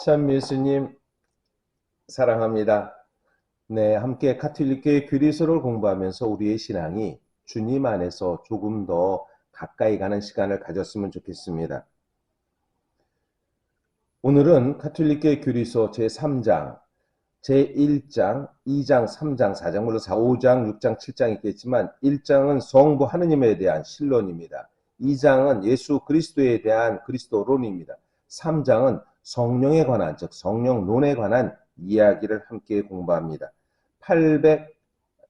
참 예수님 사랑합니다. 네, 함께 가톨릭교회 교리서를 공부하면서 우리의 신앙이 주님 안에서 조금 더 가까이 가는 시간을 가졌으면 좋겠습니다. 오늘은 가톨릭교회 교리서 제3장, 제1장, 2장, 3장, 4장, 물론 4, 5장, 6장, 7장 있겠지만 1장은 성부 하느님에 대한 신론입니다. 2장은 예수 그리스도에 대한 그리스도론입니다. 3장은 성령에 관한, 즉 성령론에 관한 이야기를 함께 공부합니다.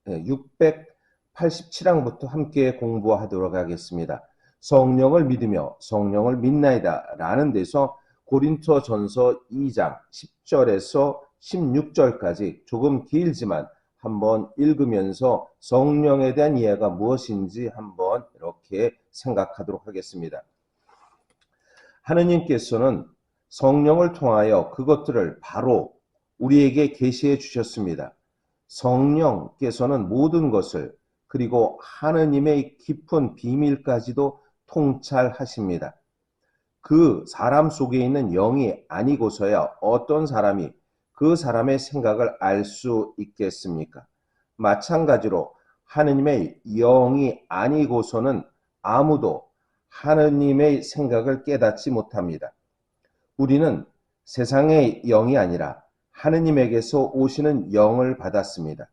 687항부터 함께 공부하도록 하겠습니다. 성령을 믿으며 성령을 믿나이다 라는 데서 고린토전서 2장 10절에서 16절까지 조금 길지만 한번 읽으면서 성령에 대한 이해가 무엇인지 한번 이렇게 생각하도록 하겠습니다. 하느님께서는 성령을 통하여 그것들을 바로 우리에게 계시해 주셨습니다. 성령께서는 모든 것을 그리고 하느님의 깊은 비밀까지도 통찰하십니다. 그 사람 속에 있는 영이 아니고서야 어떤 사람이 그 사람의 생각을 알 수 있겠습니까? 마찬가지로 하느님의 영이 아니고서는 아무도 하느님의 생각을 깨닫지 못합니다. 우리는 세상의 영이 아니라 하느님에게서 오시는 영을 받았습니다.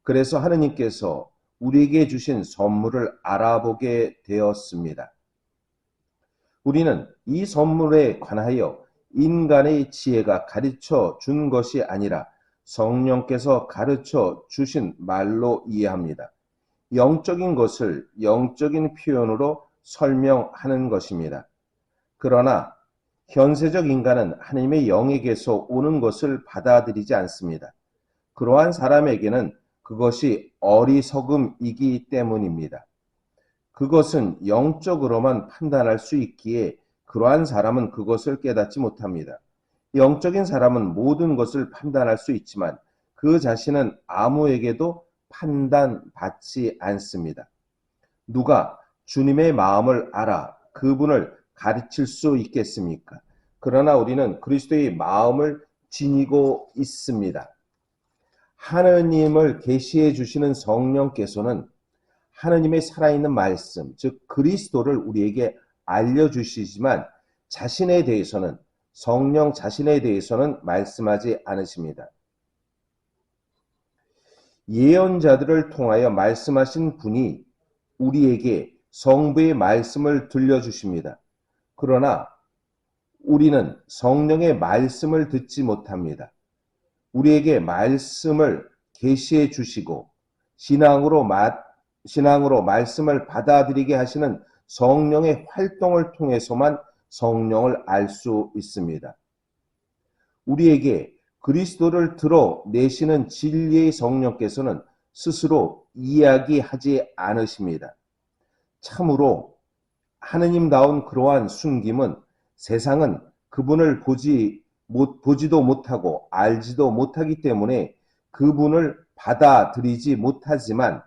그래서 하느님께서 우리에게 주신 선물을 알아보게 되었습니다. 우리는 이 선물에 관하여 인간의 지혜가 가르쳐 준 것이 아니라 성령께서 가르쳐 주신 말로 이해합니다. 영적인 것을 영적인 표현으로 설명하는 것입니다. 그러나 현세적 인간은 하나님의 영에게서 오는 것을 받아들이지 않습니다. 그러한 사람에게는 그것이 어리석음이기 때문입니다. 그것은 영적으로만 판단할 수 있기에 그러한 사람은 그것을 깨닫지 못합니다. 영적인 사람은 모든 것을 판단할 수 있지만 그 자신은 아무에게도 판단받지 않습니다. 누가 주님의 마음을 알아 그분을 가르칠 수 있겠습니까? 그러나 우리는 그리스도의 마음을 지니고 있습니다. 하느님을 계시해 주시는 성령께서는 하느님의 살아있는 말씀, 즉 그리스도를 우리에게 알려주시지만 자신에 대해서는 성령 자신에 대해서는 말씀하지 않으십니다. 예언자들을 통하여 말씀하신 분이 우리에게 성부의 말씀을 들려주십니다. 그러나 우리는 성령의 말씀을 듣지 못합니다. 우리에게 말씀을 계시해 주시고 신앙으로 말씀을 받아들이게 하시는 성령의 활동을 통해서만 성령을 알 수 있습니다. 우리에게 그리스도를 드러내시는 진리의 성령께서는 스스로 이야기하지 않으십니다. 참으로 하느님다운 그러한 숨김은 세상은 그분을 보지도 못하고 알지도 못하기 때문에 그분을 받아들이지 못하지만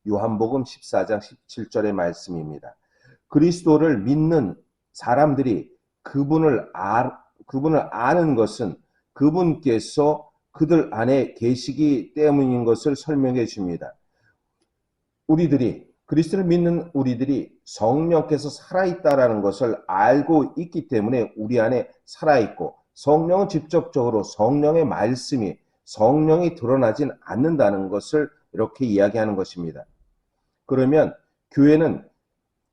요한복음 14장 17절의 말씀입니다. 그리스도를 믿는 사람들이 그분을 아는 것은 그분께서 그들 안에 계시기 때문인 것을 설명해 줍니다. 그리스도를 믿는 우리들이 성령께서 살아있다라는 것을 알고 있기 때문에 우리 안에 살아있고 성령은 직접적으로 성령의 말씀이 성령이 드러나진 않는다는 것을 이렇게 이야기하는 것입니다. 그러면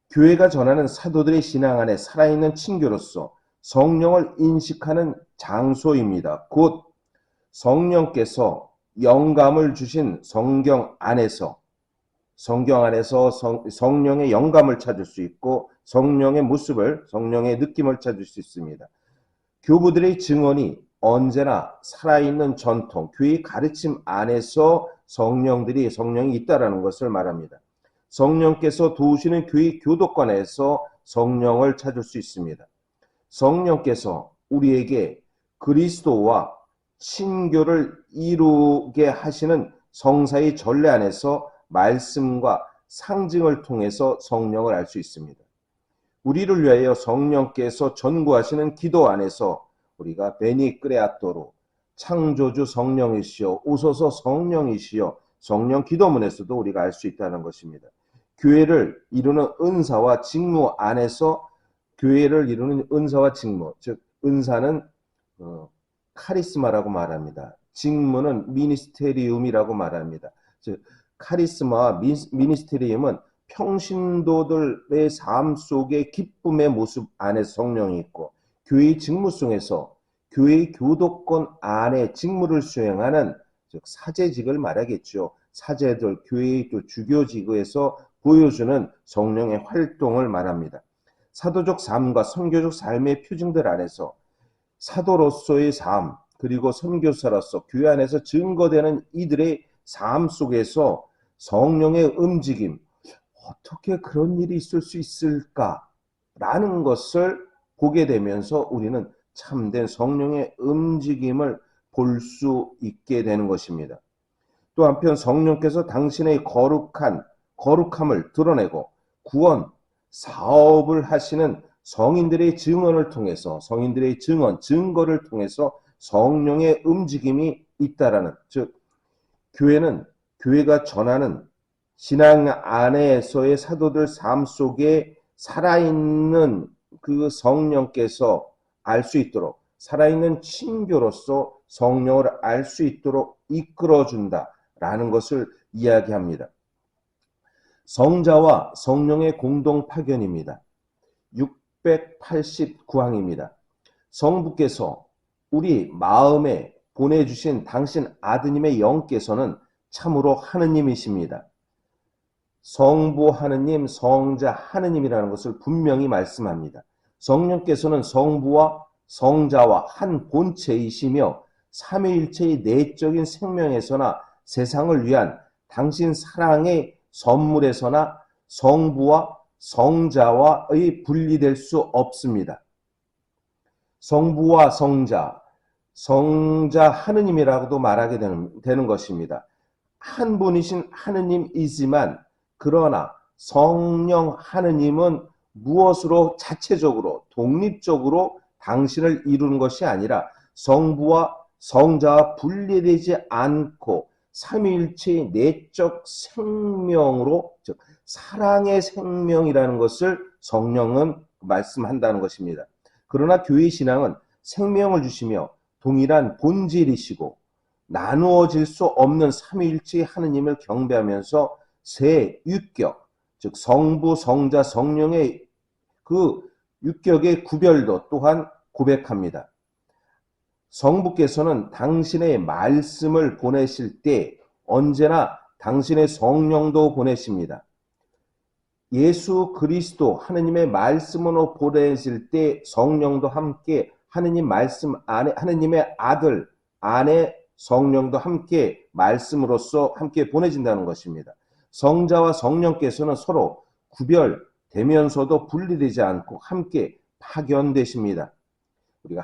교회가 전하는 사도들의 신앙 안에 살아있는 친교로서 성령을 인식하는 장소입니다. 곧 성령께서 영감을 주신 성경 안에서 성령의 영감을 찾을 수 있고 성령의 모습을, 성령의 느낌을 찾을 수 있습니다. 교부들의 증언이 언제나 살아있는 전통, 교회의 가르침 안에서 성령이 있다는 것을 말합니다. 성령께서 도우시는 교회 교도관에서 성령을 찾을 수 있습니다. 성령께서 우리에게 그리스도와 친교를 이루게 하시는 성사의 전례 안에서 말씀과 상징을 통해서 성령을 알 수 있습니다. 우리를 위하여 성령께서 전구하시는 기도 안에서 우리가 베니 크레아토로 창조주 성령이시여 오소서 성령이시여 성령 기도문에서도 우리가 알 수 있다는 것입니다. 교회를 이루는 은사와 직무 안에서 교회를 이루는 은사와 직무, 즉 은사는 카리스마라고 말합니다. 직무는 미니스테리움이라고 말합니다. 즉 카리스마와 미니스테리움은 평신도들의 삶 속의 기쁨의 모습 안에 성령이 있고, 교회의 직무성에서 교회의 교도권 안에 직무를 수행하는 즉 사제직을 말하겠죠. 사제들, 교회의 또 주교직에서 보여주는 성령의 활동을 말합니다. 사도적 삶과 선교적 삶의 표징들 안에서 사도로서의 삶, 그리고 선교사로서 교회 안에서 증거되는 이들의 삶 속에서 성령의 움직임, 어떻게 그런 일이 있을 수 있을까라는 것을 보게 되면서 우리는 참된 성령의 움직임을 볼 수 있게 되는 것입니다. 또 한편 성령께서 당신의 거룩함을 드러내고 구원, 사업을 하시는 성인들의 증언을 통해서, 성인들의 증거를 통해서 성령의 움직임이 있다라는, 즉 교회가 전하는 신앙 안에서의 사도들 삶 속에 살아있는 그 성령께서 알 수 있도록, 살아있는 친교로서 성령을 알 수 있도록 이끌어준다라는 것을 이야기합니다. 성자와 성령의 공동 파견입니다. 689항입니다. 성부께서 우리 마음에 보내주신 당신 아드님의 영께서는 참으로 하느님이십니다. 성부 하느님, 성자 하느님이라는 것을 분명히 말씀합니다. 성령께서는 성부와 성자와 한 본체이시며 삼위일체의 내적인 생명에서나 세상을 위한 당신 사랑의 선물에서나 성부와 성자와의 분리될 수 없습니다. 성부와 성자 하느님이라고도 말하게 되는 것입니다. 한 분이신 하느님이지만 그러나 성령 하느님은 무엇으로 자체적으로 독립적으로 당신을 이루는 것이 아니라 성부와 성자와 분리되지 않고 삼위일체의 내적 생명으로, 즉 사랑의 생명이라는 것을 성령은 말씀한다는 것입니다. 그러나 교회 신앙은 생명을 주시며 동일한 본질이시고 나누어질 수 없는 삼위일체의 하느님을 경배하면서 세 육격, 즉 성부, 성자, 성령의 그 육격의 구별도 또한 고백합니다. 성부께서는 당신의 말씀을 보내실 때 언제나 당신의 성령도 보내십니다. 예수 그리스도 하느님의 말씀으로 보내실 때 성령도 함께 하느님 말씀 안에, 하느님의 아들 안에 성령도 함께 말씀으로서 함께 보내진다는 것입니다. 성자와 성령께서는 서로 구별되면서도 분리되지 않고 함께 파견되십니다. 우리가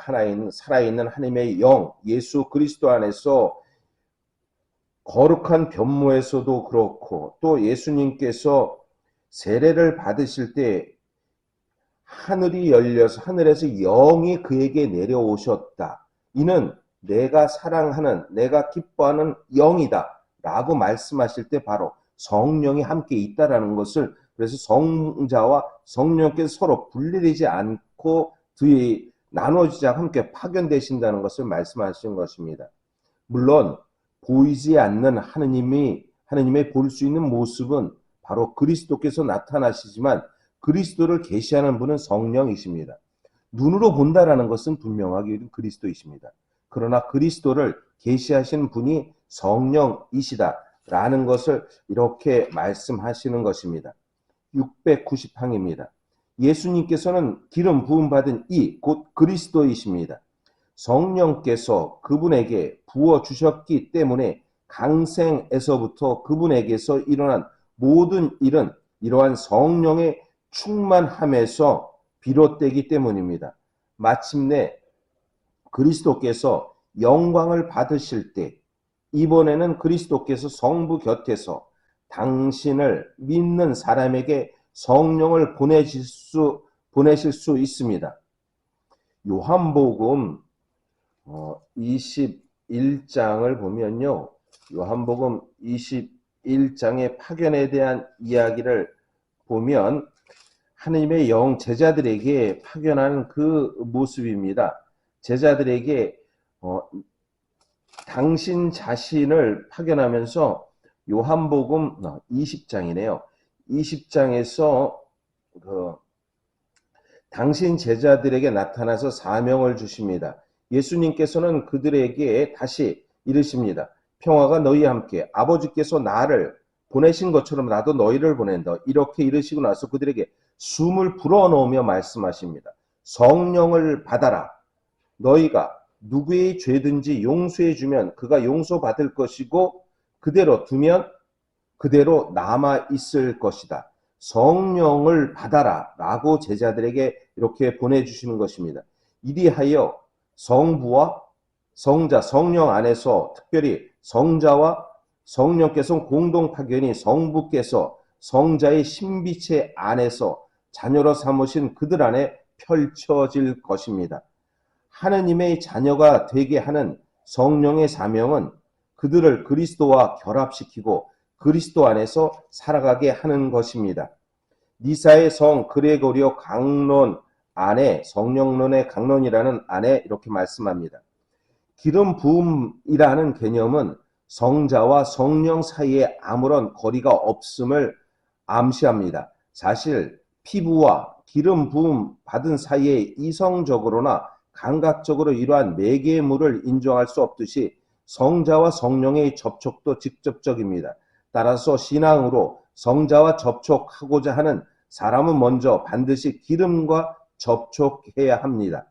살아있는 하나님의 영, 예수 그리스도 안에서 거룩한 변모에서도 그렇고, 또 예수님께서 세례를 받으실 때 하늘이 열려서 하늘에서 영이 그에게 내려오셨다. 이는 내가 사랑하는, 내가 기뻐하는 영이다 라고 말씀하실 때 바로 성령이 함께 있다라는 것을, 그래서 성자와 성령께서 서로 분리되지 않고 나눠지지 않고 함께 파견되신다는 것을 말씀하신 것입니다. 물론 보이지 않는 하느님의 볼 수 있는 모습은 바로 그리스도께서 나타나시지만 그리스도를 계시하는 분은 성령이십니다. 눈으로 본다라는 것은 분명하게 그리스도이십니다. 그러나 그리스도를 계시하시는 분이 성령이시다라는 것을 이렇게 말씀하시는 것입니다. 690항입니다. 예수님께서는 기름 부음 받은 이 곧 그리스도이십니다. 성령께서 그분에게 부어 주셨기 때문에 강생에서부터 그분에게서 일어난 모든 일은 이러한 성령의 충만함에서 비롯되기 때문입니다. 마침내 그리스도께서 영광을 받으실 때 이번에는 그리스도께서 성부 곁에서 당신을 믿는 사람에게 성령을 보내실 수 있습니다. 요한복음 21장을 보면요. 요한복음 21장의 파견에 대한 이야기를 보면 하느님의 영 제자들에게 파견하는 그 모습입니다. 제자들에게 당신 자신을 파견하면서 요한복음 20장이네요. 20장에서 당신 제자들에게 나타나서 사명을 주십니다. 예수님께서는 그들에게 다시 이르십니다. 평화가 너희와 함께, 아버지께서 나를 보내신 것처럼 나도 너희를 보낸다. 이렇게 이르시고 나서 그들에게 숨을 불어넣으며 말씀하십니다. 성령을 받아라. 너희가 누구의 죄든지 용서해 주면 그가 용서받을 것이고 그대로 두면 그대로 남아 있을 것이다. 성령을 받아라 라고 제자들에게 이렇게 보내주시는 것입니다. 이리하여 성부와 성자, 성령 안에서 특별히 성자와 성령께서 공동 파견이 성부께서 성자의 신비체 안에서 자녀로 삼으신 그들 안에 펼쳐질 것입니다. 하느님의 자녀가 되게 하는 성령의 사명은 그들을 그리스도와 결합시키고 그리스도 안에서 살아가게 하는 것입니다. 니사의 성 그레고리오 강론 안에 성령론의 강론이라는 안에 이렇게 말씀합니다. 기름 부음이라는 개념은 성자와 성령 사이에 아무런 거리가 없음을 암시합니다. 사실 피부와 기름 부음 받은 사이에 이성적으로나 감각적으로 이러한 매개물을 인정할 수 없듯이 성자와 성령의 접촉도 직접적입니다. 따라서 신앙으로 성자와 접촉하고자 하는 사람은 먼저 반드시 기름과 접촉해야 합니다.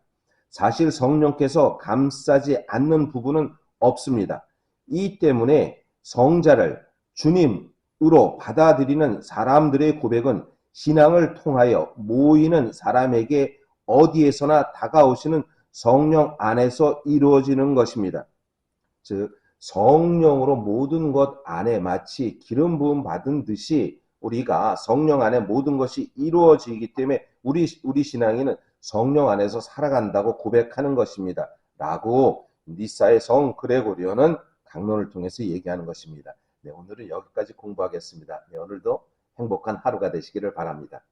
사실 성령께서 감싸지 않는 부분은 없습니다. 이 때문에 성자를 주님으로 받아들이는 사람들의 고백은 신앙을 통하여 모이는 사람에게 어디에서나 다가오시는 성령 안에서 이루어지는 것입니다. 즉 성령으로 모든 것 안에 마치 기름 부음 받은 듯이 우리가 성령 안에 모든 것이 이루어지기 때문에 우리 신앙인은 성령 안에서 살아간다고 고백하는 것입니다. 라고 니사의 성 그레고리오는 강론을 통해서 얘기하는 것입니다. 네, 오늘은 여기까지 공부하겠습니다. 네, 오늘도 행복한 하루가 되시기를 바랍니다.